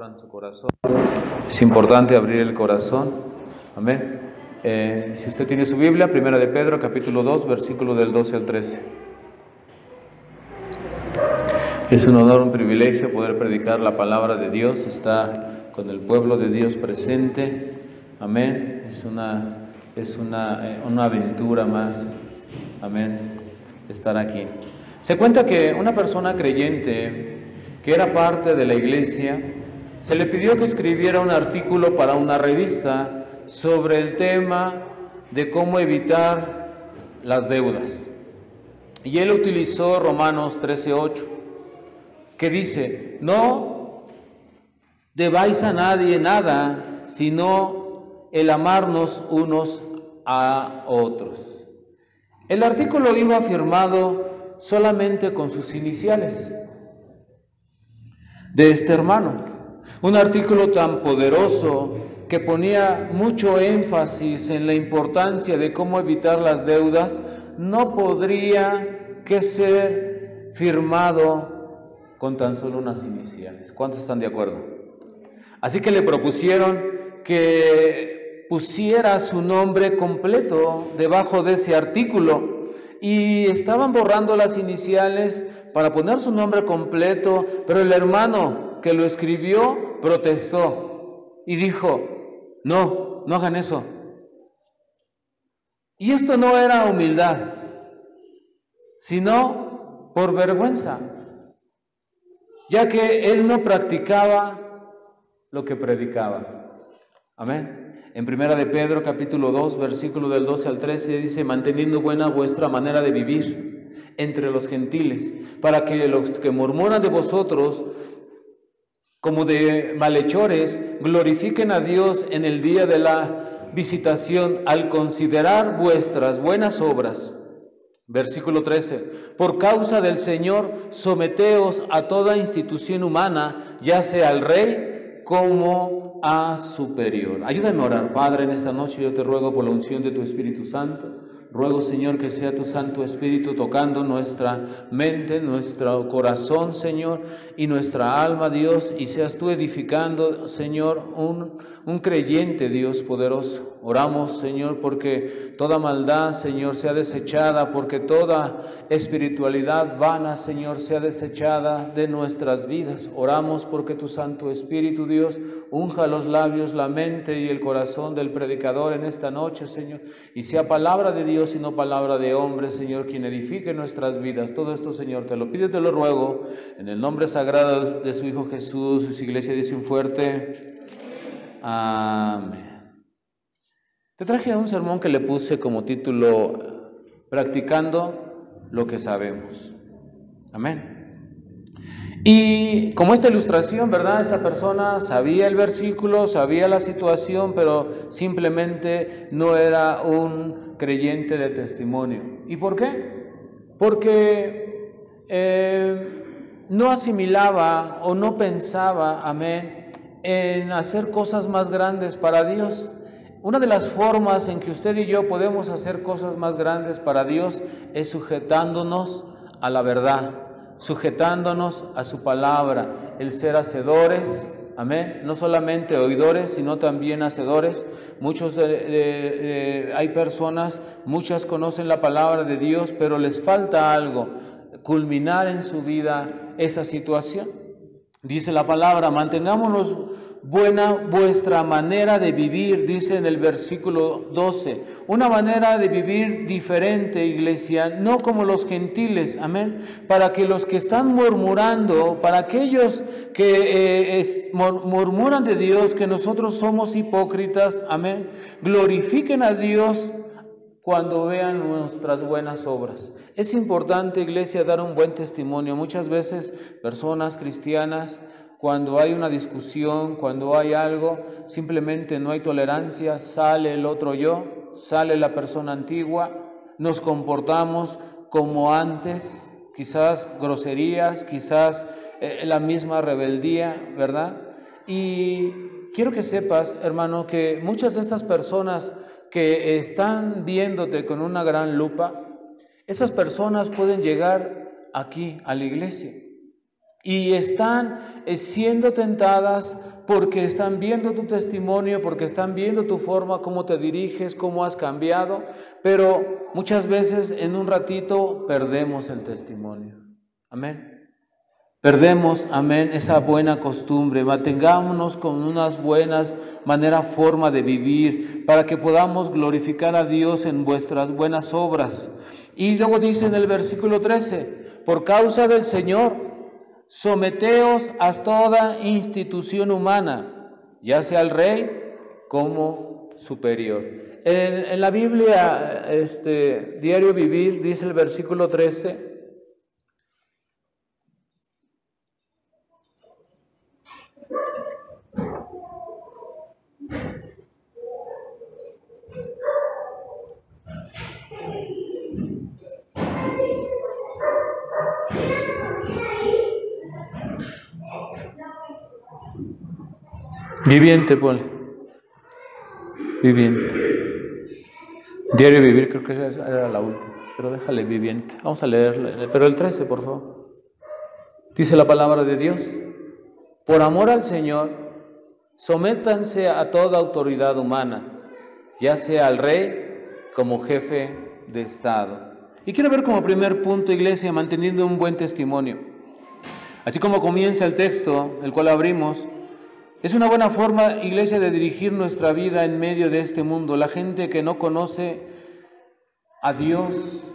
abran su corazón. Es importante abrir el corazón. Amén. Si usted tiene su Biblia, Primera de Pedro, capítulo 2, versículo del 12 al 13. Es un honor, un privilegio poder predicar la palabra de Dios, estar con el pueblo de Dios presente. Amén. Es una aventura más. Amén. Estar aquí. Se cuenta que una persona creyente que era parte de la iglesia, se le pidió que escribiera un artículo para una revista sobre el tema de cómo evitar las deudas. Y él utilizó Romanos 13:8, que dice: no debáis a nadie nada, sino el amarnos unos a otros. El artículo iba firmado solamente con sus iniciales de este hermano. Un artículo tan poderoso que ponía mucho énfasis en la importancia de cómo evitar las deudas, no podría que ser firmado con tan solo unas iniciales. ¿Cuántos están de acuerdo? Así que le propusieron que pusiera su nombre completo debajo de ese artículo y estaban borrando las iniciales para poner su nombre completo, pero el hermano que lo escribió protestó y dijo: no hagan eso. Y esto no era humildad, sino por vergüenza, ya que él no practicaba lo que predicaba. Amén. En Primera de Pedro, capítulo 2, versículo del 12 al 13, dice: manteniendo buena vuestra manera de vivir entre los gentiles, para que los que murmuran de vosotros como de malhechores glorifiquen a Dios en el día de la visitación, al considerar vuestras buenas obras. Versículo 13: por causa del Señor, someteos a toda institución humana, ya sea al rey como a superior. Ayúdame a orar. Padre, en esta noche yo te ruego por la unción de tu Espíritu Santo. Ruego, Señor, que sea tu Santo Espíritu tocando nuestra mente, nuestro corazón, Señor, y nuestra alma, Dios, y seas tú edificando, Señor, un creyente, Dios poderoso. Oramos, Señor, porque toda maldad, Señor, sea desechada, porque toda espiritualidad vana, Señor, sea desechada de nuestras vidas. Oramos porque tu Santo Espíritu, Dios, unja los labios, la mente y el corazón del predicador en esta noche, Señor, y sea palabra de Dios y no palabra de hombre, Señor, quien edifique nuestras vidas. Todo esto, Señor, te lo pido y te lo ruego en el nombre sagrado de su Hijo Jesús. Su iglesia dice un fuerte amén. Te traje un sermón que le puse como título: practicando lo que sabemos. Amén. Y como esta ilustración, ¿verdad? Esta persona sabía el versículo, sabía la situación, pero simplemente no era un creyente de testimonio. ¿Y por qué? Porque no asimilaba o no pensaba, amén, en hacer cosas más grandes para Dios. Una de las formas en que usted y yo podemos hacer cosas más grandes para Dios es sujetándonos a la verdad, sujetándonos a su palabra, el ser hacedores, amén, no solamente oidores, sino también hacedores. Hay personas, muchas conocen la palabra de Dios, pero les falta algo, culminar en su vida esa situación. Dice la palabra: mantengámonos buena vuestra manera de vivir, dice en el versículo 12, una manera de vivir diferente, iglesia, no como los gentiles, amén, para que los que están murmurando, para aquellos que murmuran de Dios, que nosotros somos hipócritas, amén, glorifiquen a Dios cuando vean nuestras buenas obras. Es importante, iglesia, dar un buen testimonio. Muchas veces personas cristianas, cuando hay una discusión, cuando hay algo, simplemente no hay tolerancia, sale el otro yo, sale la persona antigua, nos comportamos como antes, quizás groserías, quizás la misma rebeldía, ¿verdad? Y quiero que sepas, hermano, que muchas de estas personas que están viéndote con una gran lupa, esas personas pueden llegar aquí a la iglesia y están siendo tentadas porque están viendo tu testimonio, porque están viendo tu forma, cómo te diriges, cómo has cambiado, pero muchas veces en un ratito perdemos el testimonio. Amén. Perdemos, amén, esa buena costumbre. Mantengámonos con unas buenas forma de vivir para que podamos glorificar a Dios en vuestras buenas obras. Y luego dice en el versículo 13, por causa del Señor, someteos a toda institución humana, ya sea al rey como superior. En la Biblia, Diario Vivir, dice el versículo 13, Viviente, ponle. Viviente. Diario Vivir, creo que esa era la última, pero déjale Viviente. Vamos a leerle, pero el 13, por favor. Dice la palabra de Dios: por amor al Señor, sométanse a toda autoridad humana, ya sea al rey como jefe de Estado. Y quiero ver como primer punto, iglesia, manteniendo un buen testimonio. Así como comienza el texto, el cual abrimos, es una buena forma, iglesia, de dirigir nuestra vida en medio de este mundo. La gente que no conoce a Dios,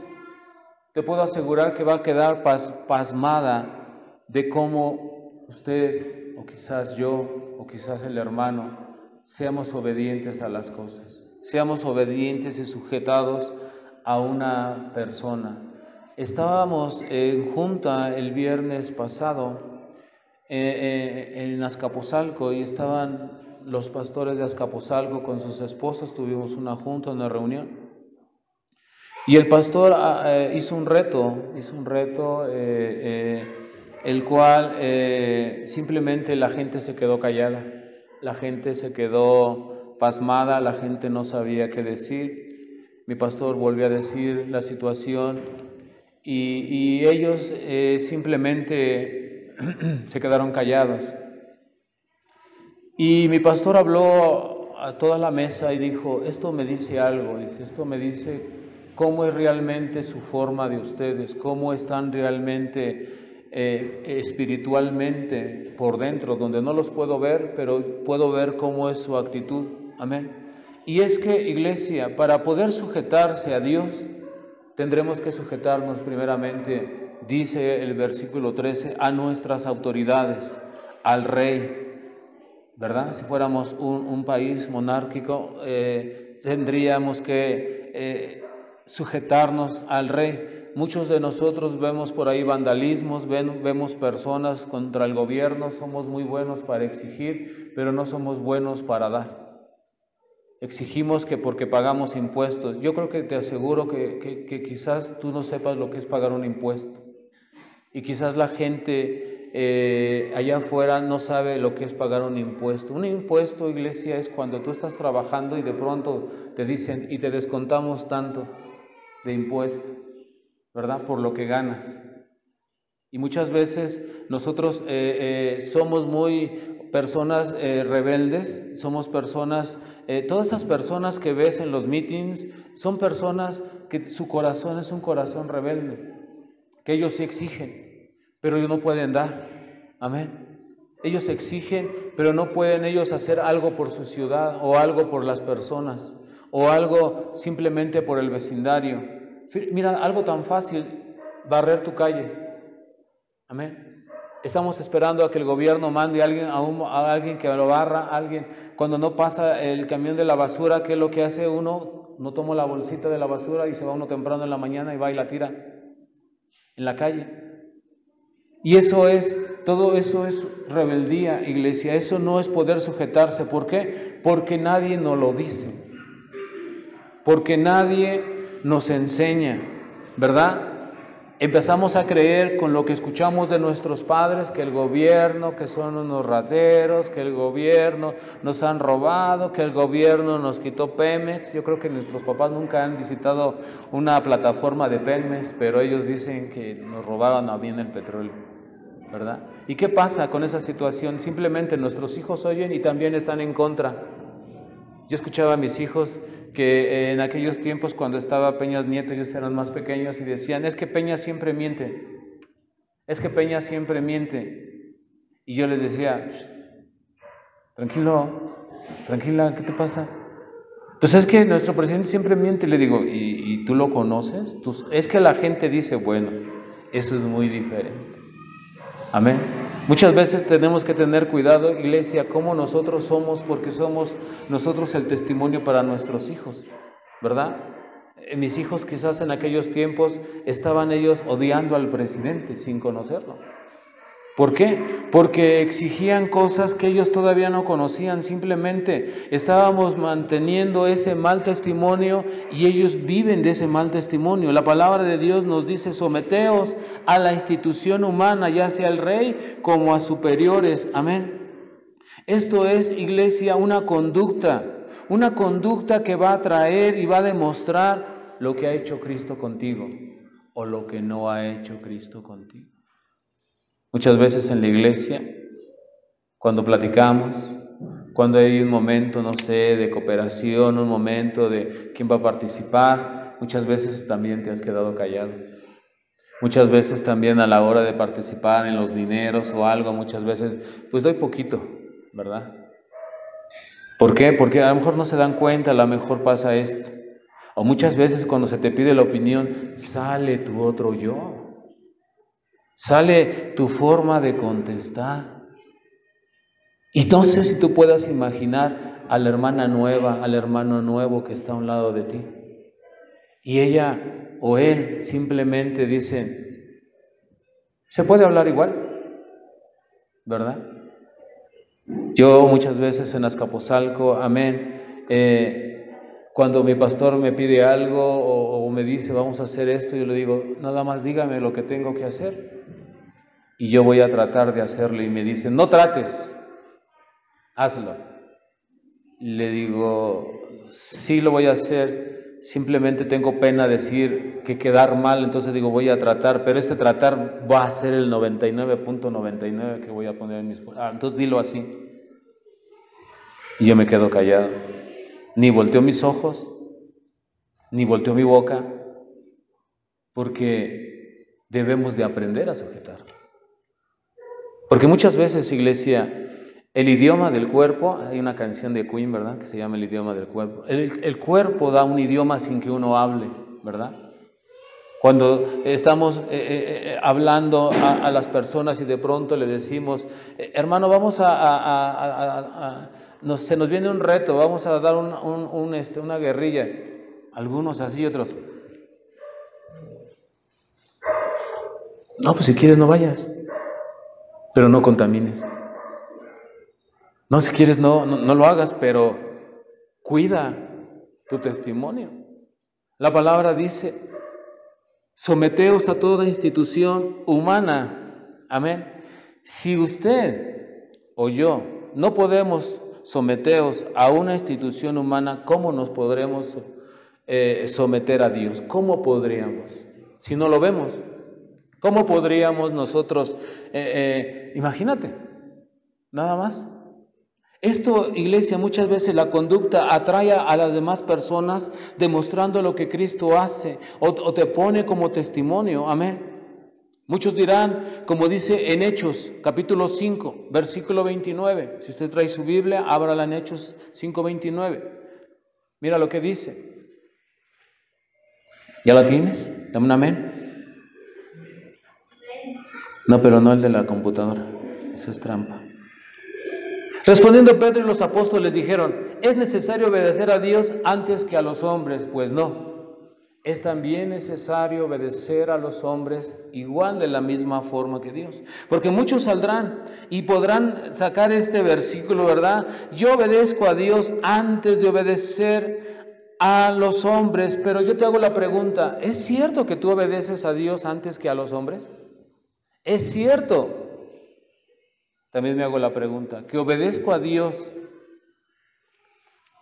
te puedo asegurar que va a quedar pasmada de cómo usted, o quizás yo, o quizás el hermano, seamos obedientes a las cosas. Seamos obedientes y sujetados a una persona. Estábamos en junta el viernes pasado en Azcapotzalco y estaban los pastores de Azcapotzalco con sus esposas. Tuvimos una junta, una reunión, y el pastor hizo un reto, el cual simplemente la gente se quedó callada, la gente se quedó pasmada, la gente no sabía qué decir. Mi pastor volvió a decir la situación y ellos simplemente se quedaron callados. Y mi pastor habló a toda la mesa y dijo: esto me dice algo, esto me dice cómo es realmente su forma de ustedes, cómo están realmente espiritualmente por dentro, donde no los puedo ver, pero puedo ver cómo es su actitud. Amén. Y es que, iglesia, para poder sujetarse a Dios, tendremos que sujetarnos primeramente, dice el versículo 13, a nuestras autoridades, al rey, ¿verdad? Si fuéramos un país monárquico, tendríamos que sujetarnos al rey. Muchos de nosotros vemos por ahí vandalismos, vemos personas contra el gobierno. Somos muy buenos para exigir, pero no somos buenos para dar. Exigimos que porque pagamos impuestos. Yo creo que te aseguro que quizás tú no sepas lo que es pagar un impuesto. Y quizás la gente allá afuera no sabe lo que es pagar un impuesto. Un impuesto, iglesia, es cuando tú estás trabajando y de pronto te dicen: y te descontamos tanto de impuesto, ¿verdad? Por lo que ganas. Y muchas veces nosotros somos muy personas rebeldes, somos personas... todas esas personas que ves en los meetings son personas que su corazón es un corazón rebelde, que ellos sí exigen, pero ellos no pueden dar. Amén. Ellos exigen, pero no pueden ellos hacer algo por su ciudad, o algo por las personas, o algo simplemente por el vecindario. Mira, algo tan fácil, barrer tu calle. Amén. Estamos esperando a que el gobierno mande a alguien que lo barra, cuando no pasa el camión de la basura. ¿Qué es lo que hace uno? No toma la bolsita de la basura y se va uno temprano en la mañana y va y la tira en la calle. Y todo eso es rebeldía, iglesia. Eso no es poder sujetarse. ¿Por qué? Porque nadie nos lo dice, porque nadie nos enseña, ¿verdad? Empezamos a creer con lo que escuchamos de nuestros padres, que el gobierno, que son unos rateros, que el gobierno nos han robado, que el gobierno nos quitó Pemex. Yo creo que nuestros papás nunca han visitado una plataforma de Pemex, pero ellos dicen que nos robaban a bien el petróleo. ¿verdad? ¿Y qué pasa con esa situación? Simplemente nuestros hijos oyen y también están en contra. Yo escuchaba a mis hijos que en aquellos tiempos cuando estaba Peñas Nieto, ellos eran más pequeños y decían, es que Peña siempre miente, es que Peña siempre miente. Y yo les decía, tranquilo, tranquila, ¿qué te pasa? Pues es que nuestro presidente siempre miente. Le digo, ¿y tú lo conoces? Es que la gente dice, bueno, eso es muy diferente. Amén. Muchas veces tenemos que tener cuidado, iglesia, como nosotros somos, porque somos nosotros el testimonio para nuestros hijos, ¿verdad? Mis hijos quizás en aquellos tiempos estaban ellos odiando al presidente sin conocerlo. ¿Por qué? Porque exigían cosas que ellos todavía no conocían, simplemente estábamos manteniendo ese mal testimonio y ellos viven de ese mal testimonio. La palabra de Dios nos dice, someteos a la institución humana, ya sea al rey como a superiores. Amén. Esto es, iglesia, una conducta que va a traer y va a demostrar lo que ha hecho Cristo contigo o lo que no ha hecho Cristo contigo. Muchas veces en la iglesia, cuando platicamos, cuando hay un momento, no sé, de cooperación, un momento de quién va a participar, muchas veces también te has quedado callado. Muchas veces también a la hora de participar en los dineros o algo, muchas veces, pues doy poquito, ¿verdad? ¿Por qué? Porque a lo mejor no se dan cuenta, a lo mejor pasa esto. O muchas veces cuando se te pide la opinión, sale tu otro yo. Sale tu forma de contestar. Y no sé si tú puedas imaginar a la hermana nueva, al hermano nuevo que está a un lado de ti. Y ella o él simplemente dicen, ¿se puede hablar igual? ¿Verdad? Yo muchas veces en Azcapotzalco, amén, cuando mi pastor me pide algo o me dice vamos a hacer esto, yo le digo, nada más dígame lo que tengo que hacer y yo voy a tratar de hacerlo. Y me dice, no trates, hazlo. Le digo, sí lo voy a hacer, simplemente tengo pena decir que quedar mal, entonces digo voy a tratar, pero este tratar va a ser el 99.99 que voy a poner en mis... entonces dilo así. Y yo me quedo callado. Ni volteo mis ojos, ni volteo mi boca, porque debemos de aprender a sujetar. Porque muchas veces, iglesia, el idioma del cuerpo, hay una canción de Queen, ¿verdad?, que se llama El idioma del cuerpo. El cuerpo da un idioma sin que uno hable, ¿verdad? Cuando estamos hablando a las personas y de pronto le decimos, hermano, vamos se nos viene un reto, vamos a dar una guerrilla. Algunos así, otros. No, pues si quieres no vayas, pero no contamines. No, si quieres no lo hagas, pero cuida tu testimonio. La palabra dice, someteos a toda institución humana. Amén. Si usted o yo no podemos someteos a una institución humana, ¿cómo nos podremos someter a Dios? ¿Cómo podríamos? Si no lo vemos, ¿cómo podríamos nosotros? Imagínate, nada más. Esto, iglesia, muchas veces la conducta atrae a las demás personas demostrando lo que Cristo hace o te pone como testimonio. Amén. Muchos dirán, como dice en Hechos, capítulo 5, versículo 29. Si usted trae su Biblia, ábrala en Hechos 5:29. Mira lo que dice. ¿Ya la tienes? Dame un amén. No, pero no el de la computadora. Eso es trampa. Respondiendo Pedro y los apóstoles dijeron, ¿es necesario obedecer a Dios antes que a los hombres? Pues no. Es también necesario obedecer a los hombres igual de la misma forma que Dios. Porque muchos saldrán y podrán sacar este versículo, ¿verdad? Yo obedezco a Dios antes de obedecer a los hombres. Pero yo te hago la pregunta, ¿es cierto que tú obedeces a Dios antes que a los hombres? ¿Es cierto? También me hago la pregunta, ¿que obedezco a Dios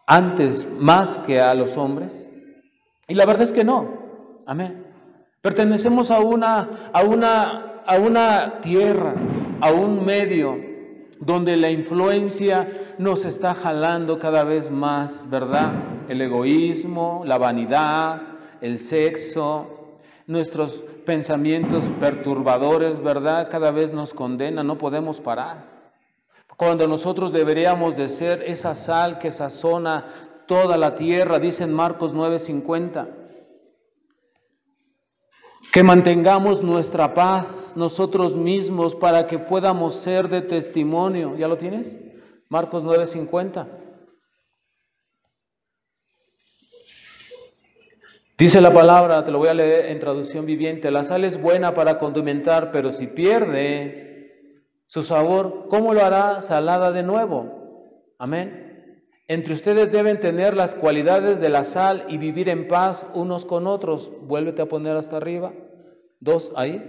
antes más que a los hombres? Y la verdad es que no. Amén. Pertenecemos a una tierra, a un medio donde la influencia nos está jalando cada vez más, ¿verdad? El egoísmo, la vanidad, el sexo, nuestros pensamientos perturbadores, ¿verdad? Cada vez nos condenan, no podemos parar. Cuando nosotros deberíamos de ser esa sal que sazona toda la tierra, dice en Marcos 9:50. Que mantengamos nuestra paz nosotros mismos para que podamos ser de testimonio. ¿Ya lo tienes? Marcos 9:50. Dice la palabra, te lo voy a leer en traducción viviente: la sal es buena para condimentar, pero si pierde su sabor, ¿cómo lo hará salada de nuevo? Amén. Entre ustedes deben tener las cualidades de la sal y vivir en paz unos con otros. Vuélvete a poner hasta arriba. 2 ahí.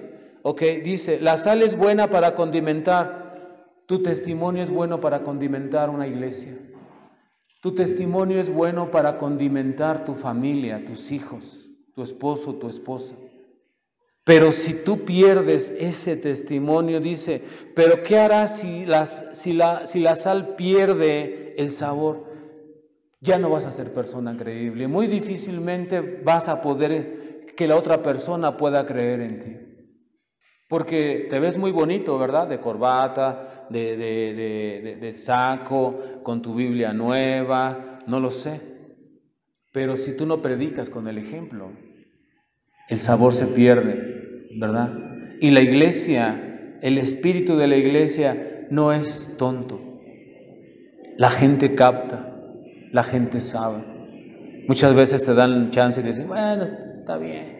Ok, dice, la sal es buena para condimentar. Tu testimonio es bueno para condimentar una iglesia. Tu testimonio es bueno para condimentar tu familia, tus hijos, tu esposo, tu esposa. Pero si tú pierdes ese testimonio, dice, pero ¿qué harás si la sal pierde el sabor? Ya no vas a ser persona creíble. Muy difícilmente vas a poder que la otra persona pueda creer en ti. Porque te ves muy bonito, ¿verdad? De corbata, de saco, con tu Biblia nueva, no lo sé. Pero si tú no predicas con el ejemplo, el sabor se pierde, ¿verdad? Y la iglesia, el espíritu de la iglesia no es tonto. La gente capta, la gente sabe. Muchas veces te dan chance y dicen, bueno, está bien.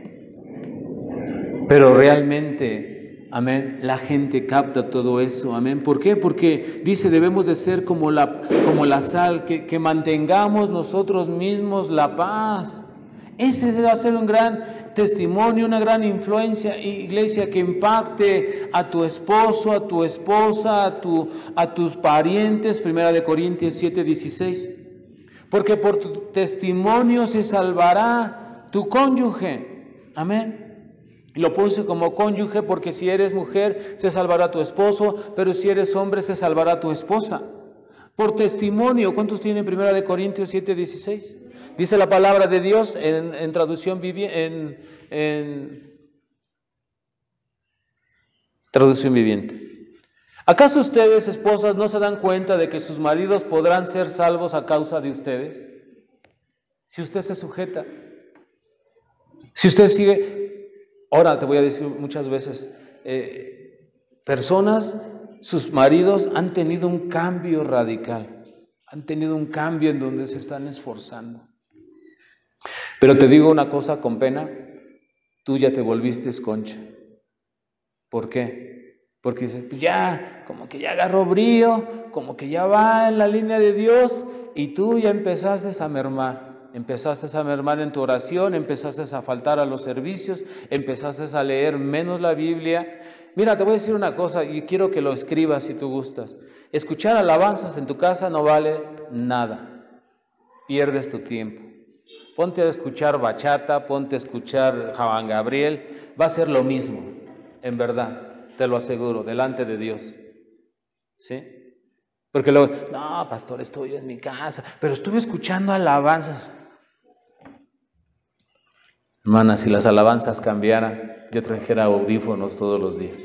Pero realmente, amén, la gente capta todo eso, amén. ¿Por qué? Porque dice, debemos de ser como la sal, que mantengamos nosotros mismos la paz. Ese va a ser un gran testimonio, una gran influencia, iglesia, que impacte a tu esposo, a tu esposa, a tus parientes. 1 Corintios 7:16. Porque por tu testimonio se salvará tu cónyuge. Amén. Y lo puse como cónyuge porque si eres mujer se salvará tu esposo, pero si eres hombre se salvará tu esposa. Por testimonio. ¿Cuántos tienen 1 Corintios 7:16? Dice la palabra de Dios en traducción viviente. ¿Acaso ustedes, esposas, no se dan cuenta de que sus maridos podrán ser salvos a causa de ustedes? Si usted se sujeta, si usted sigue. Ahora te voy a decir muchas veces, personas, sus maridos han tenido un cambio radical, han tenido un cambio en donde se están esforzando. Pero te digo una cosa con pena, tú ya te volviste concha. ¿Por qué? Porque dices, pues ya, como que ya agarró brío, como que ya va en la línea de Dios, y tú ya empezaste a mermar en tu oración, empezaste a faltar a los servicios, empezaste a leer menos la Biblia. Mira, te voy a decir una cosa y quiero que lo escribas si tú gustas. Escuchar alabanzas en tu casa no vale nada, pierdes tu tiempo. Ponte a escuchar bachata, ponte a escuchar Juan Gabriel, va a ser lo mismo, en verdad. Te lo aseguro, delante de Dios. ¿Sí? Porque luego, no, pastor, estoy en mi casa, pero estuve escuchando alabanzas. Hermana, si las alabanzas cambiaran, yo trajera audífonos todos los días.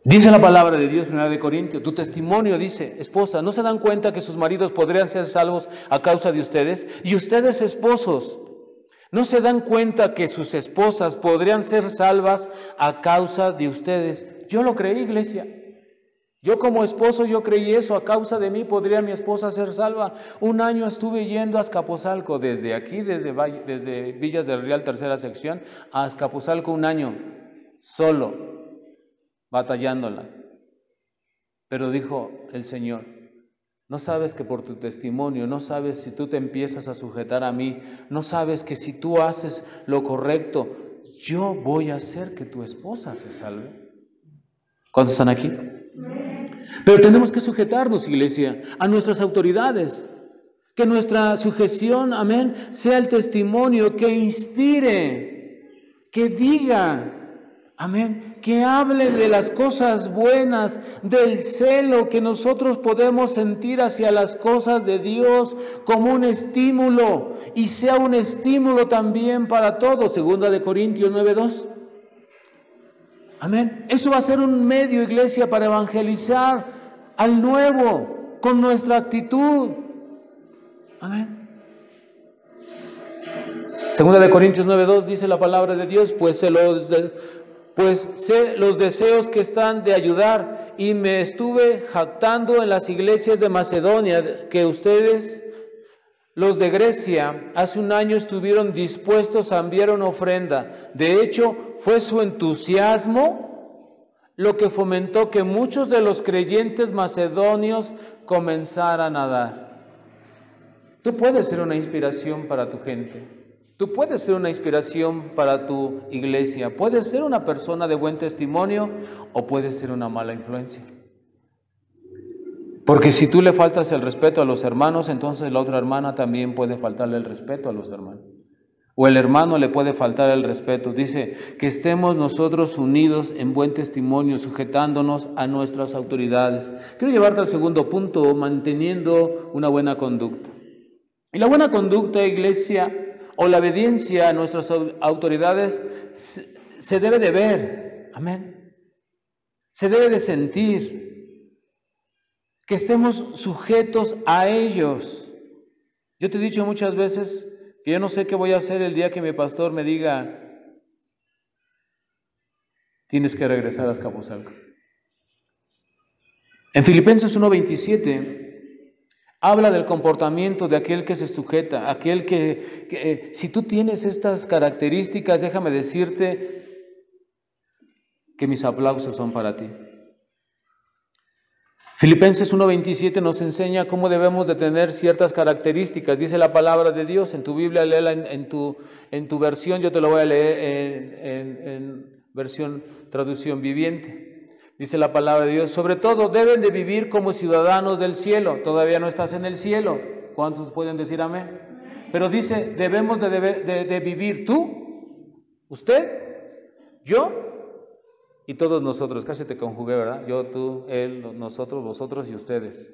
Dice la palabra de Dios, 1 Corintios, tu testimonio, dice, esposa, ¿no se dan cuenta que sus maridos podrían ser salvos a causa de ustedes? Y ustedes, esposos, ¿no se dan cuenta que sus esposas podrían ser salvas a causa de ustedes? Yo lo creí, iglesia. Yo como esposo, yo creí eso. A causa de mí podría mi esposa ser salva. Un año estuve yendo a Azcapotzalco, desde aquí, desde Villas del Real, tercera sección, a Azcapotzalco un año, solo, batallándola. Pero dijo el Señor, no sabes que por tu testimonio, no sabes si tú te empiezas a sujetar a mí, no sabes que si tú haces lo correcto, yo voy a hacer que tu esposa se salve. ¿Cuántos están aquí? Pero tenemos que sujetarnos, iglesia, a nuestras autoridades. Que nuestra sujeción, amén, sea el testimonio que inspire, que diga, Amén. Que hable de las cosas buenas, del celo que nosotros podemos sentir hacia las cosas de Dios como un estímulo, y sea un estímulo también para todos. 2 Corintios 9:2. Amén. Eso va a ser un medio, iglesia, para evangelizar al nuevo con nuestra actitud. Amén. 2 Corintios 9:2 dice la palabra de Dios: pues sé los deseos que están de ayudar, y me estuve jactando en las iglesias de Macedonia que ustedes, los de Grecia, hace un año estuvieron dispuestos a enviar una ofrenda. De hecho, fue su entusiasmo lo que fomentó que muchos de los creyentes macedonios comenzaran a dar. Tú puedes ser una inspiración para tu gente. Tú puedes ser una inspiración para tu iglesia. Puedes ser una persona de buen testimonio o puedes ser una mala influencia. Porque si tú le faltas el respeto a los hermanos, entonces la otra hermana también puede faltarle el respeto a los hermanos. O el hermano le puede faltar el respeto. Dice que estemos nosotros unidos en buen testimonio, sujetándonos a nuestras autoridades. Quiero llevarte al segundo punto: manteniendo una buena conducta. Y la buena conducta, iglesia, o la obediencia a nuestras autoridades se debe de ver, amén. Se debe de sentir, que estemos sujetos a ellos. Yo te he dicho muchas veces que yo no sé qué voy a hacer el día que mi pastor me diga: tienes que regresar a Azcapotzalco. En Filipenses 1:27 habla del comportamiento de aquel que se sujeta, aquel que si tú tienes estas características, déjame decirte que mis aplausos son para ti. Filipenses 1:27 nos enseña cómo debemos de tener ciertas características. Dice la palabra de Dios. En tu Biblia, léela en tu versión. Yo te lo voy a leer en versión traducción viviente. Dice la palabra de Dios: sobre todo deben de vivir como ciudadanos del cielo. Todavía no estás en el cielo. ¿Cuántos pueden decir amén? Pero dice, debemos de vivir tú, usted, yo y todos nosotros. Casi te conjugué, ¿verdad? Yo, tú, él, nosotros, vosotros y ustedes.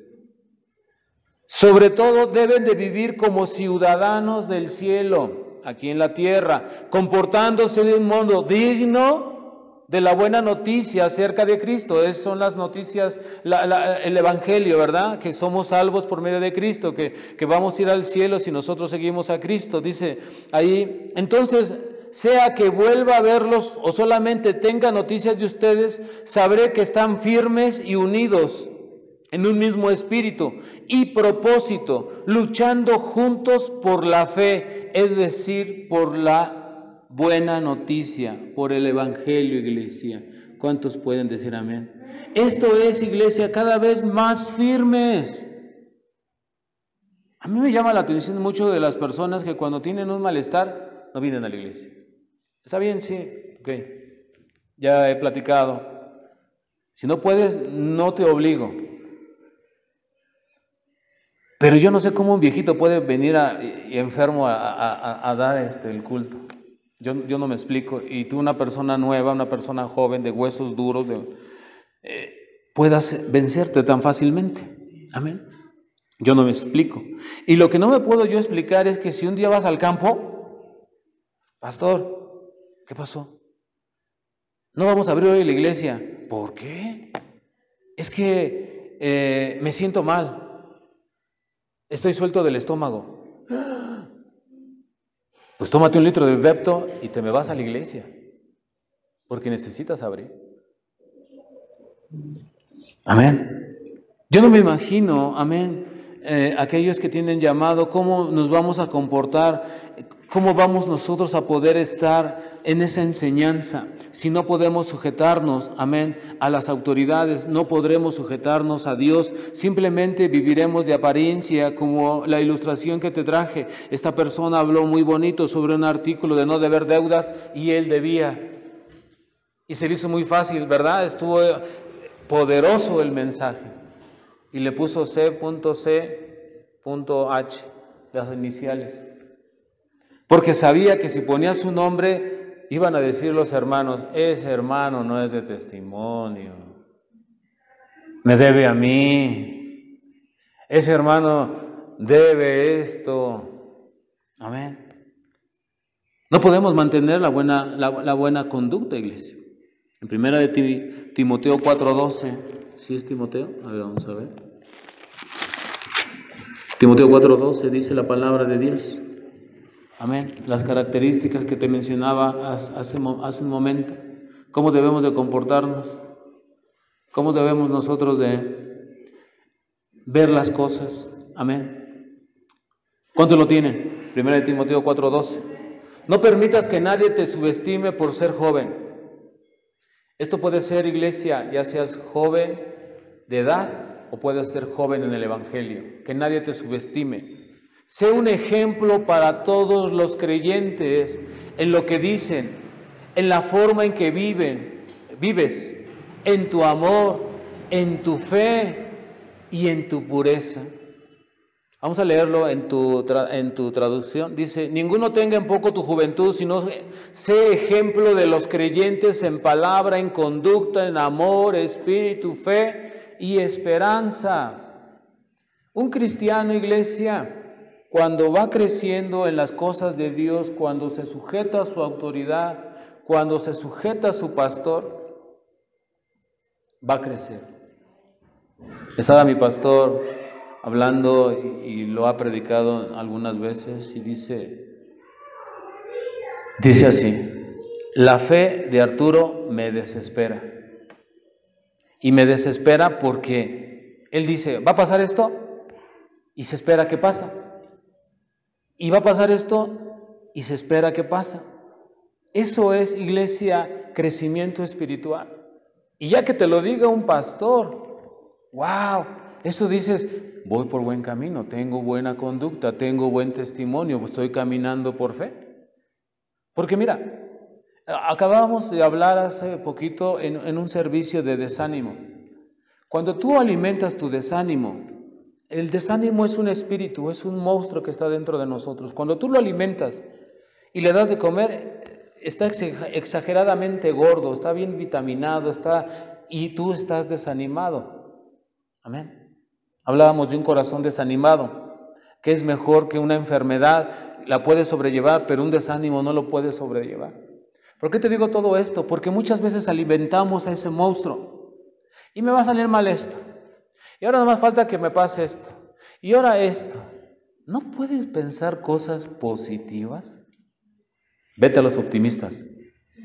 Sobre todo deben de vivir como ciudadanos del cielo, aquí en la tierra, comportándose de un modo digno de la buena noticia acerca de Cristo. Esas son las noticias, el Evangelio, ¿verdad? Que somos salvos por medio de Cristo, que vamos a ir al cielo si nosotros seguimos a Cristo. Dice ahí, entonces, sea que vuelva a verlos o solamente tenga noticias de ustedes, sabré que están firmes y unidos en un mismo espíritu y propósito, luchando juntos por la fe, es decir, por la buena noticia, por el Evangelio, iglesia. ¿Cuántos pueden decir amén? Esto es, iglesia, cada vez más firmes. A mí me llama la atención mucho de las personas que cuando tienen un malestar no vienen a la iglesia. ¿Está bien? Sí, ok. Ya he platicado. Si no puedes, no te obligo. Pero yo no sé cómo un viejito puede venir enfermo a dar el culto. Yo no me explico. Y tú, una persona nueva, una persona joven, de huesos duros, puedas vencerte tan fácilmente. Amén. Yo no me explico. Y lo que no me puedo yo explicar es que si un día vas al campo, pastor, ¿qué pasó? No vamos a abrir hoy la iglesia. ¿Por qué? Es que me siento mal. Estoy suelto del estómago. Pues tómate 1 litro de Bepto y te me vas a la iglesia, porque necesitas abrir. Amén. Yo no me imagino, amén, aquellos que tienen llamado, cómo nos vamos a comportar, cómo vamos nosotros a poder estar en esa enseñanza. Si no podemos sujetarnos, amén, a las autoridades, no podremos sujetarnos a Dios, simplemente viviremos de apariencia, como la ilustración que te traje. Esta persona habló muy bonito sobre un artículo de no deber deudas y él debía. Y se le hizo muy fácil, ¿verdad? Estuvo poderoso el mensaje. Y le puso C.C.H, las iniciales. Porque sabía que si ponía su nombre, iban a decir los hermanos, ese hermano no es de testimonio, me debe a mí, ese hermano debe esto. Amén. No podemos mantener la buena conducta, iglesia. En primera de Timoteo 4:12, ¿sí es Timoteo? A ver, vamos a ver. Timoteo 4:12 dice la palabra de Dios. Amén. Las características que te mencionaba hace un momento. ¿Cómo debemos de comportarnos? ¿Cómo debemos nosotros de ver las cosas? Amén. ¿Cuántos lo tienen? Primera de Timoteo 4:12. No permitas que nadie te subestime por ser joven. Esto puede ser, iglesia, ya seas joven de edad o puedes ser joven en el Evangelio. Que nadie te subestime. Sé un ejemplo para todos los creyentes en lo que dicen, en la forma en que vives, en tu amor, en tu fe y en tu pureza. Vamos a leerlo en tu traducción. Dice, ninguno tenga en poco tu juventud, sino sé ejemplo de los creyentes en palabra, en conducta, en amor, espíritu, fe y esperanza. Un cristiano, iglesia, cuando va creciendo en las cosas de Dios, cuando se sujeta a su autoridad, cuando se sujeta a su pastor, va a crecer. Estaba mi pastor hablando y lo ha predicado algunas veces y dice así, la fe de Arturo me desespera. Y me desespera porque él dice, ¿va a pasar esto? Y se espera que pasa. Y va a pasar esto y se espera que pasa. Eso es, iglesia, crecimiento espiritual. Y ya que te lo diga un pastor, wow, eso dices, voy por buen camino, tengo buena conducta, tengo buen testimonio, estoy caminando por fe. Porque mira, acabábamos de hablar hace poquito en un servicio de desánimo. Cuando tú alimentas tu desánimo, el desánimo es un espíritu, es un monstruo que está dentro de nosotros. Cuando tú lo alimentas y le das de comer, está exageradamente gordo, está bien vitaminado, y tú estás desanimado. Amén. Hablábamos de un corazón desanimado, que es mejor que una enfermedad, la puede sobrellevar, pero un desánimo no lo puede sobrellevar. ¿Por qué te digo todo esto? Porque muchas veces alimentamos a ese monstruo y me va a salir mal esto. Y ahora no más falta que me pase esto. Y ahora esto. ¿No puedes pensar cosas positivas? Vete a los optimistas.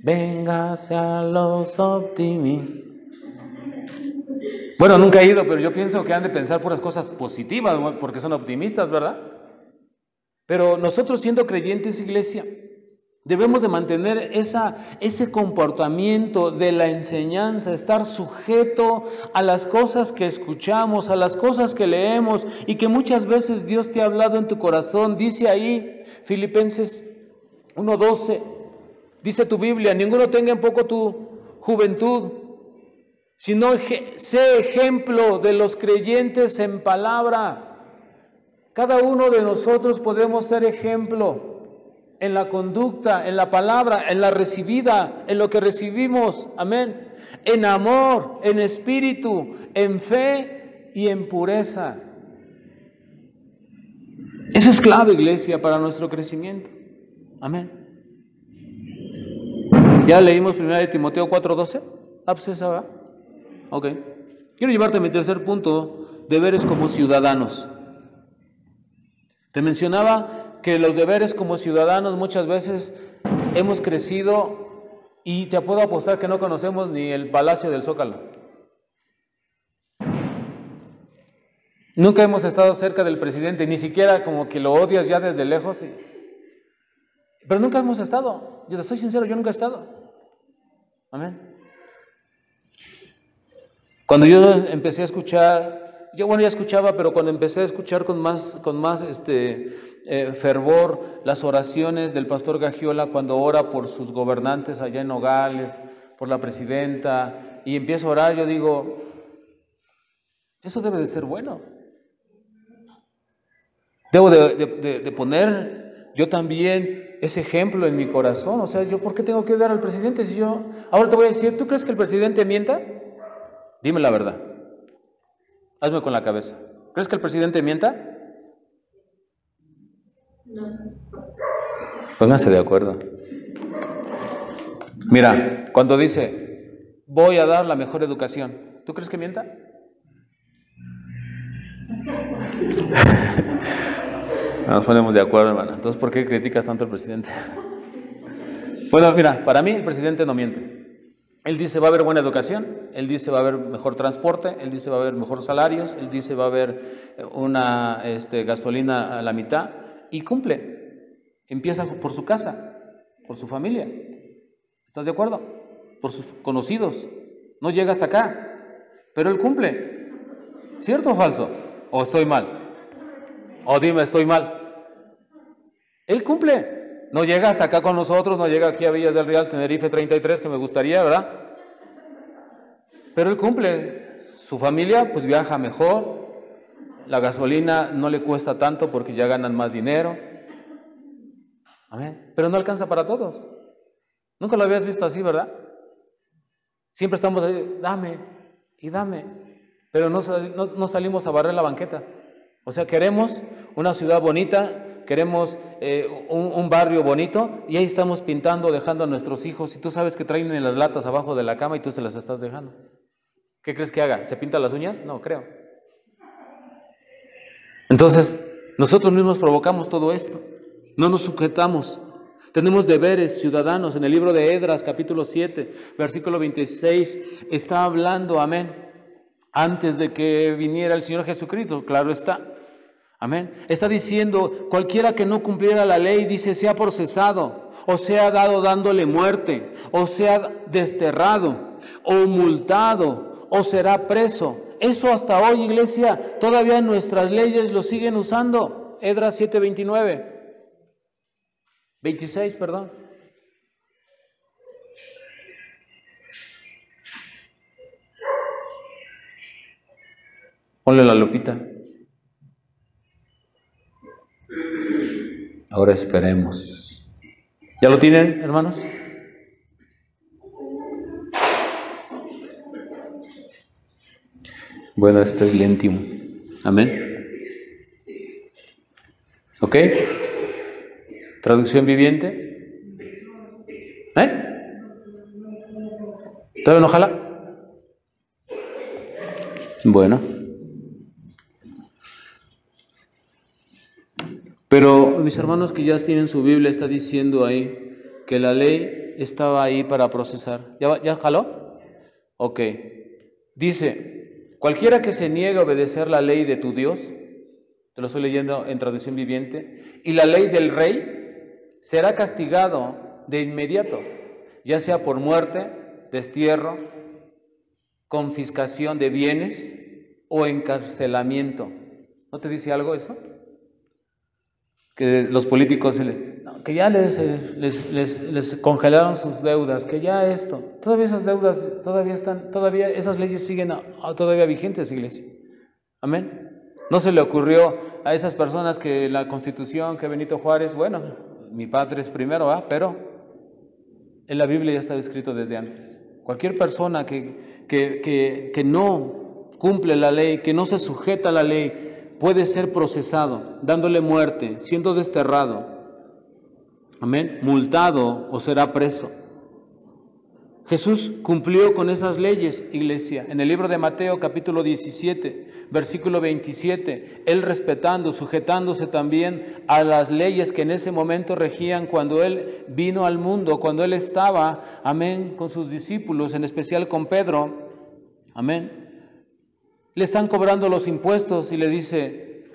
Véngase a los optimistas. Bueno, nunca he ido, pero yo pienso que han de pensar puras cosas positivas, porque son optimistas, ¿verdad? Pero nosotros siendo creyentes, iglesia, debemos de mantener ese comportamiento de la enseñanza, estar sujeto a las cosas que escuchamos, a las cosas que leemos y que muchas veces Dios te ha hablado en tu corazón. Dice ahí, Filipenses 1:12, dice tu Biblia, ninguno tenga en poco tu juventud, sino sé ejemplo de los creyentes en palabra. Cada uno de nosotros podemos ser ejemplo en la conducta, en la palabra, en la recibida, en lo que recibimos, amén, en amor, en espíritu, en fe y en pureza. Eso es clave, iglesia, para nuestro crecimiento, amén. ¿Ya leímos 1 Timoteo 4:12? Pues esa, ¿verdad? Ok. Quiero llevarte a mi tercer punto, deberes como ciudadanos. Te mencionaba que los deberes como ciudadanos muchas veces hemos crecido y te puedo apostar que no conocemos ni el Palacio del Zócalo. Nunca hemos estado cerca del presidente, ni siquiera como que lo odias ya desde lejos. Pero nunca hemos estado. Yo te soy sincero, yo nunca he estado. Amén. Cuando yo empecé a escuchar, ya escuchaba, pero cuando empecé a escuchar con más fervor las oraciones del pastor Gagiola cuando ora por sus gobernantes allá en Nogales, por la presidenta, y empiezo a orar, yo digo, eso debe de ser bueno. Debo de poner yo también ese ejemplo en mi corazón. O sea, ¿yo por qué tengo que odiar al presidente si yo... Ahora te voy a decir, ¿tú crees que el presidente mienta? Dime la verdad. Hazme con la cabeza. ¿Crees que el presidente mienta? No. Pónganse de acuerdo. Mira, cuando dice, voy a dar la mejor educación, ¿tú crees que mienta? Nos ponemos de acuerdo, hermano. Entonces, ¿por qué criticas tanto al presidente? Bueno, mira, para mí el presidente no miente. Él dice va a haber buena educación, él dice va a haber mejor transporte, él dice va a haber mejores salarios, él dice va a haber una gasolina a la mitad, y cumple. Empieza por su casa, por su familia. ¿Estás de acuerdo? Por sus conocidos. No llega hasta acá, pero él cumple. ¿Cierto o falso? ¿O estoy mal? O dime, estoy mal. Él cumple. No llega hasta acá con nosotros, no llega aquí a Villas del Real, Tenerife 33, que me gustaría, ¿verdad? Pero él cumple. Su familia pues viaja mejor. La gasolina no le cuesta tanto porque ya ganan más dinero. Amén. Pero no alcanza para todos. Nunca lo habías visto así, ¿verdad? Siempre estamos ahí, dame y dame. Pero no salimos a barrer la banqueta. O sea, queremos una ciudad bonita, queremos un barrio bonito, y ahí estamos pintando, dejando a nuestros hijos, y tú sabes que traen las latas abajo de la cama y tú se las estás dejando. ¿Qué crees que haga? ¿Se pinta las uñas? No, creo. Entonces, nosotros mismos provocamos todo esto. No nos sujetamos. Tenemos deberes ciudadanos. En el libro de Esdras, capítulo 7, versículo 26, está hablando, amén, antes de que viniera el Señor Jesucristo, claro está. Amén. Está diciendo, cualquiera que no cumpliera la ley, dice, sea procesado, o sea dado dándole muerte, o sea desterrado, o multado, o será preso. Eso hasta hoy, iglesia, todavía nuestras leyes lo siguen usando. Esdras 7:26, perdón. Ponle la lupita. Ahora esperemos. ¿Ya lo tienen, hermanos? Bueno, esto es lentimo. Amén. ¿Ok? Traducción viviente. ¿Todavía no jala? Bueno. Pero mis hermanos que ya tienen su Biblia, está diciendo ahí que la ley estaba ahí para procesar. ¿Ya jaló? Ok. Dice, cualquiera que se niegue a obedecer la ley de tu Dios, te lo estoy leyendo en traducción viviente, y la ley del rey, será castigado de inmediato, ya sea por muerte, destierro, confiscación de bienes o encarcelamiento. ¿No te dice algo eso? Que los políticos, que ya les congelaron sus deudas, que ya esto, todavía esas deudas todavía esas leyes siguen todavía vigentes, iglesia. Amén. No se le ocurrió a esas personas que la Constitución, que Benito Juárez, bueno, mi padre es primero, pero en la Biblia ya está escrito desde antes. Cualquier persona que no cumple la ley, que no se sujeta a la ley, puede ser procesado, dándole muerte, siendo desterrado, amén, multado o será preso. Jesús cumplió con esas leyes, iglesia. En el libro de Mateo, capítulo 17, versículo 27, Él respetando, sujetándose también a las leyes que en ese momento regían cuando Él vino al mundo, cuando Él estaba, amén, con sus discípulos, en especial con Pedro, amén. Le están cobrando los impuestos y le dice,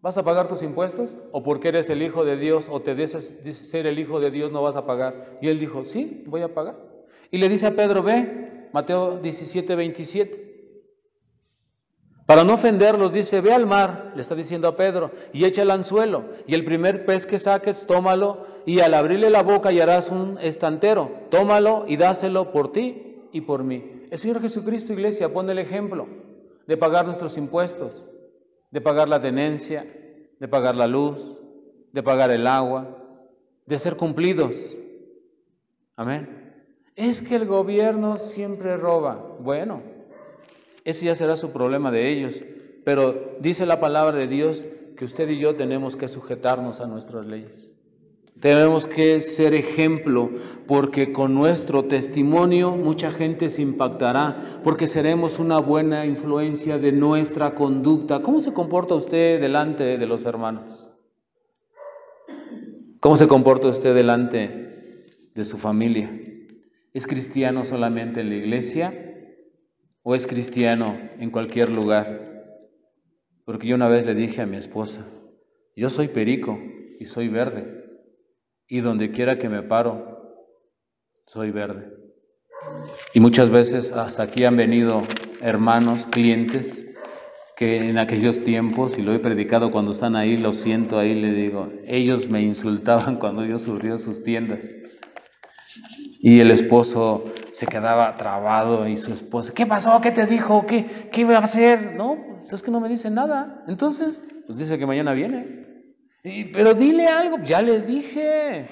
¿vas a pagar tus impuestos? ¿O porque eres el Hijo de Dios o te dices ser el Hijo de Dios no vas a pagar? Y él dijo, sí, voy a pagar. Y le dice a Pedro, ve, Mateo 17:27. Para no ofenderlos, dice, ve al mar, le está diciendo a Pedro, y echa el anzuelo, y el primer pez que saques, tómalo, y al abrirle la boca hallarás un estantero, tómalo y dáselo por ti y por mí. El Señor Jesucristo, iglesia, pone el ejemplo de pagar nuestros impuestos, de pagar la tenencia, de pagar la luz, de pagar el agua, de ser cumplidos. Amén. Es que el gobierno siempre roba. Bueno, ese ya será su problema de ellos, pero dice la palabra de Dios que usted y yo tenemos que sujetarnos a nuestras leyes. Tenemos que ser ejemplo, porque con nuestro testimonio mucha gente se impactará, porque seremos una buena influencia de nuestra conducta. ¿Cómo se comporta usted delante de los hermanos? ¿Cómo se comporta usted delante de su familia? ¿Es cristiano solamente en la iglesia o es cristiano en cualquier lugar? Porque yo una vez le dije a mi esposa, yo soy perico y soy verde. Y donde quiera que me paro, soy verde. Y muchas veces hasta aquí han venido hermanos, clientes, que en aquellos tiempos, y lo he predicado cuando están ahí, lo siento ahí, le digo, ellos me insultaban cuando yo subía sus tiendas. Y el esposo se quedaba trabado y su esposa, ¿qué pasó? ¿Qué te dijo? ¿Qué iba a hacer? No, pues es que no me dice nada. Entonces, pues dice que mañana viene. Pero dile algo, ya le dije.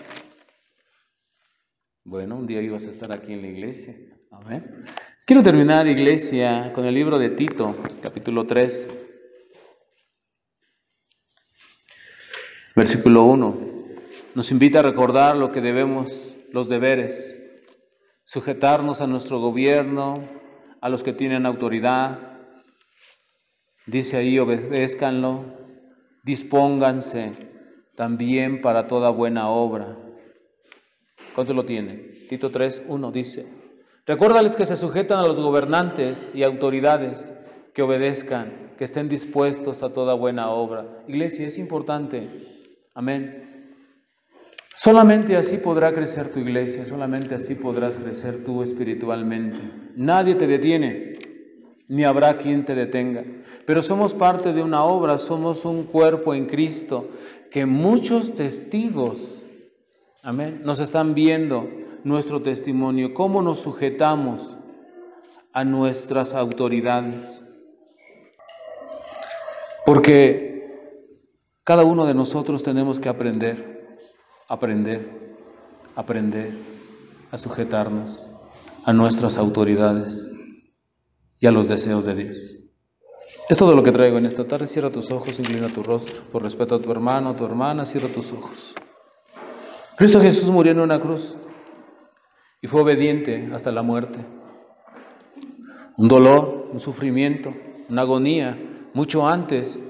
Bueno, un día ibas a estar aquí en la iglesia. Amén. Quiero terminar, iglesia, con el libro de Tito, capítulo 3, versículo 1. Nos invita a recordar lo que debemos, los deberes, sujetarnos a nuestro gobierno, a los que tienen autoridad. Dice ahí, obedézcanlo. Dispónganse también para toda buena obra. ¿Cuánto lo tienen? Tito 3:1 dice, recuérdales que se sujetan a los gobernantes y autoridades, que obedezcan, que estén dispuestos a toda buena obra. Iglesia, es importante. Amén. Solamente así podrá crecer tu iglesia, solamente así podrás crecer tú espiritualmente. Nadie te detiene, ni habrá quien te detenga. Pero somos parte de una obra, somos un cuerpo en Cristo, que muchos testigos, amén, nos están viendo nuestro testimonio, cómo nos sujetamos a nuestras autoridades. Porque cada uno de nosotros tenemos que aprender a sujetarnos a nuestras autoridades y a los deseos de Dios. Es todo lo que traigo en esta tarde. Cierra tus ojos, inclina tu rostro. Por respeto a tu hermano, a tu hermana, cierra tus ojos. Cristo Jesús murió en una cruz y fue obediente hasta la muerte. Un dolor, un sufrimiento, una agonía, mucho antes